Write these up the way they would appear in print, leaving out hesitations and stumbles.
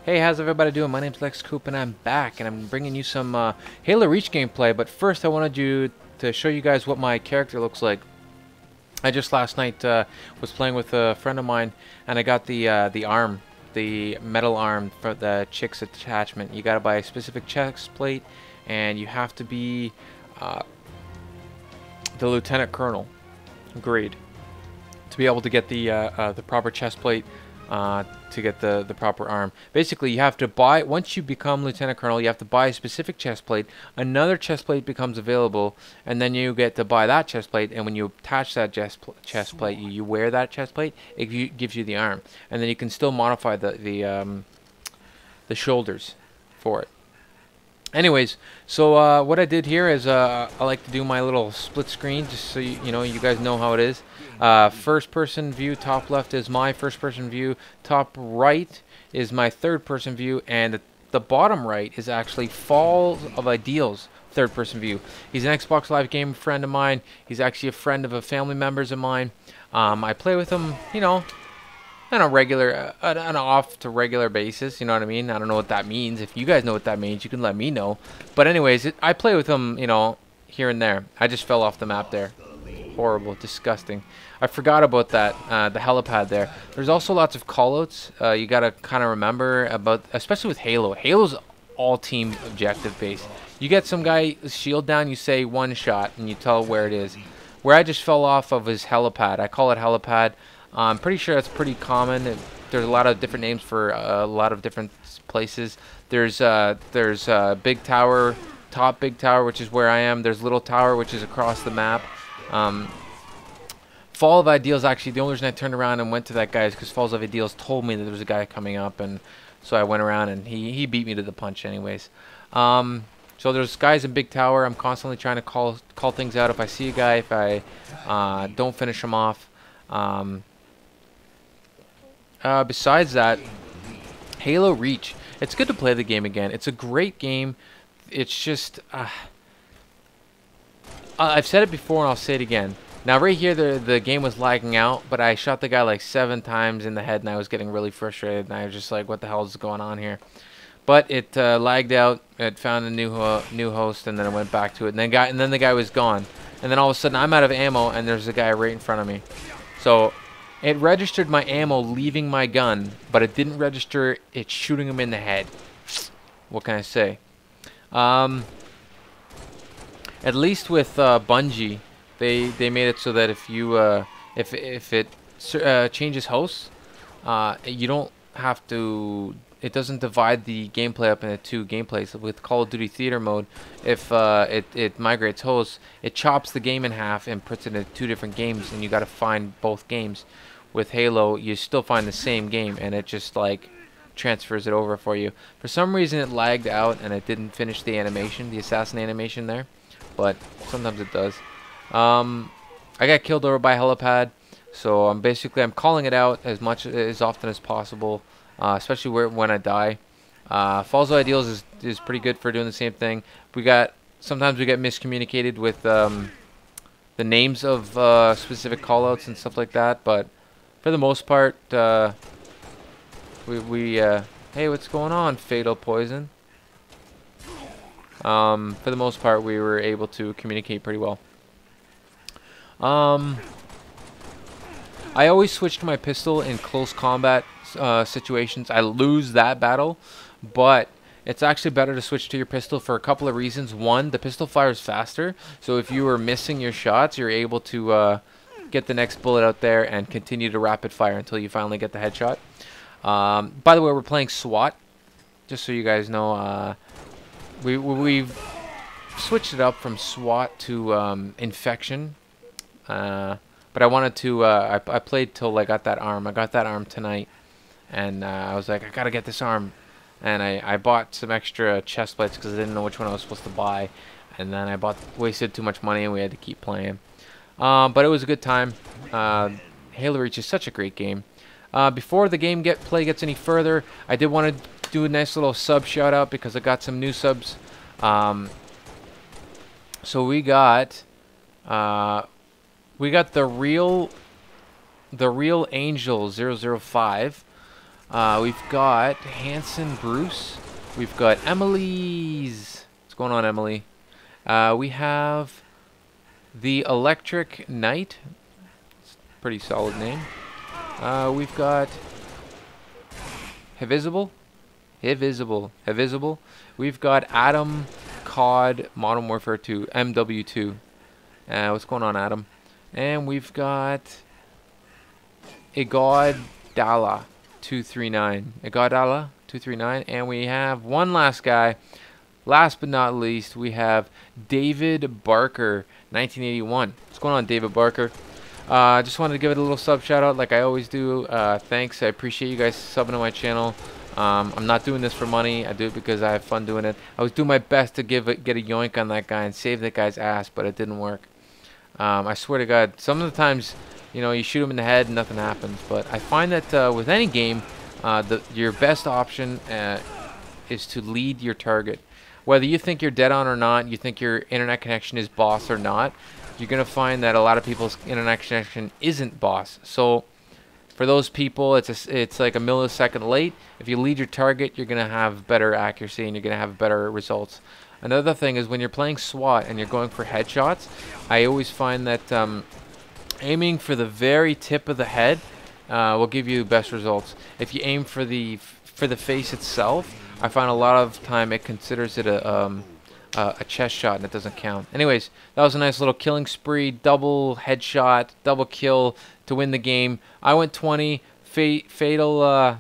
Hey, how's everybody doing? My name's Lex Coupe and I'm back and I'm bringing you some Halo Reach gameplay, but first I wanted to show you guys what my character looks like. I just last night was playing with a friend of mine and I got the arm, the metal arm for the chick's attachment. You gotta buy a specific chest plate and you have to be uh, the Lieutenant Colonel grade to be able to get the proper chest plate to get the proper arm. Basically, you have to buy, once you become Lieutenant Colonel, you have to buy a specific chest plate. Another chest plate becomes available, and then you get to buy that chest plate, and when you attach that chest plate, you wear that chest plate, it gives you the arm. And then you can still modify the shoulders for it. Anyways, so what I did here is I like to do my little split screen just so you guys know how it is. First person view, top left is my first person view, top right is my third person view, and the bottom right is actually Fall of Ideal's third person view. He's an Xbox Live game friend of mine. He's actually a friend of a family members of mine. I play with him, on a regular, on an off to regular basis, you know what I mean? I don't know what that means. If you guys know what that means, you can let me know. But anyways, I play with him, here and there. I just fell off the map there. Horrible, disgusting. I forgot about that, the helipad there. There's also lots of callouts. You gotta kind of remember about, especially with Halo. Halo's all team objective based. You get some guy shield down, you say one shot, and you tell where it is. Where I just fell off of is helipad. I call it helipad. I'm pretty sure that's pretty common. There's a lot of different names for a lot of different places. There's big tower, top big tower, which is where I am. There's little tower, which is across the map. Fall of Ideals, actually, the only reason I turned around and went to that guy is because Falls of Ideals told me that there was a guy coming up, and so I went around and he beat me to the punch anyways. So there's guys in big tower. I'm constantly trying to call things out if I see a guy, if I don't finish him off. Besides that, Halo Reach. It's good to play the game again. It's a great game. It's just, I've said it before and I'll say it again. Now right here, the game was lagging out, but I shot the guy like 7 times in the head and I was getting really frustrated. And I was just like, what the hell is going on here? But it lagged out. It found a new host and then it went back to it. And then the guy was gone. And then all of a sudden I'm out of ammo and there's a guy right in front of me. So it registered my ammo leaving my gun, but it didn't register it shooting him in the head. What can I say? At least with Bungie, they made it so that if you if it changes hosts, you don't have to. It doesn't divide the gameplay up into 2 gameplays. With Call of Duty Theater mode, if it migrates hosts, it chops the game in half and puts it into 2 different games, and you got to find both games. With Halo, you still find the same game, and it just like transfers it over for you. For some reason, it lagged out, and it didn't finish the animation, the assassin animation there, but sometimes it does. I got killed over by helipad, so I'm calling it out as often as possible, especially when I die. Falls of Ideals is pretty good for doing the same thing. Sometimes we get miscommunicated with the names of specific callouts and stuff like that, but for the most part, hey, what's going on, Fatal Poison? For the most part, we were able to communicate pretty well. I always switch to my pistol in close combat situations. I lose that battle, but it's actually better to switch to your pistol for a couple of reasons. One, the pistol fires faster, so if you are missing your shots, you're able to get the next bullet out there and continue to rapid fire until you finally get the headshot. By the way, we're playing SWAT, just so you guys know. We've switched it up from SWAT to Infection, but I wanted to. I played till I got that arm. I got that arm tonight, and I was like, I gotta get this arm, and I bought some extra chest plates because I didn't know which one I was supposed to buy, and then wasted too much money and we had to keep playing. But it was a good time. Halo Reach is such a great game. Before the play gets any further, I did want to do a nice little sub shout out because I got some new subs. So we got the real Angel 005. We've got Hanson Bruce. We've got Emily's. What's going on, Emily? We have the Electric Knight. It's a pretty solid name. We've got Hivisible. We've got Adam COD Modern Warfare 2, MW2. What's going on, Adam? And we've got Igodala 239. Igodala 239. And we have one last guy. Last but not least, we have David Barker 1981. What's going on, David Barker? Just wanted to give it a little sub shout out like I always do. Thanks. I appreciate you guys subbing to my channel. I'm not doing this for money. I do it because I have fun doing it. I was doing my best to get a yoink on that guy and save that guy's ass, but it didn't work. I swear to God, some of the times, you know, you shoot him in the head and nothing happens. But I find that with any game, your best option is to lead your target. Whether you think you're dead on or not, you think your internet connection is boss or not, you're going to find that a lot of people's internet connection isn't boss. So for those people, it's like a millisecond late. If you lead your target, you're going to have better accuracy and you're going to have better results. Another thing is when you're playing SWAT and you're going for headshots, I always find that aiming for the very tip of the head will give you best results. If you aim for the face itself, I find a lot of time it considers it a chest shot and it doesn't count. Anyways, that was a nice little killing spree, double headshot, double kill to win the game. I went 20. Fatal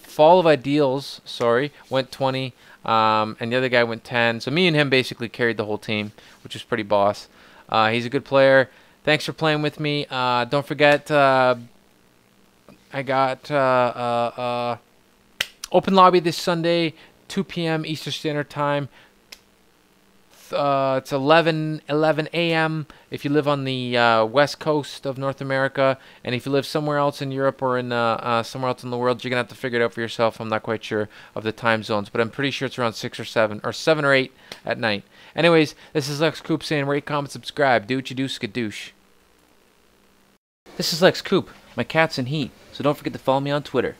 Fall of Ideals, sorry, went 20. And the other guy went 10. So me and him basically carried the whole team, which was pretty boss. He's a good player. Thanks for playing with me. Don't forget, I got open lobby this Sunday, 2 p.m. Eastern Standard Time. It's 11 a.m. if you live on the west coast of North America, and if you live somewhere else in Europe or in somewhere else in the world, you're gonna have to figure it out for yourself. I'm not quite sure of the time zones, but I'm pretty sure it's around 6 or 7 or 7 or 8 at night. Anyways, this is Lex Coupe saying rate, comment, subscribe. Do what you do, skadoosh. This is Lex Coupe. My cat's in heat, so don't forget to follow me on Twitter.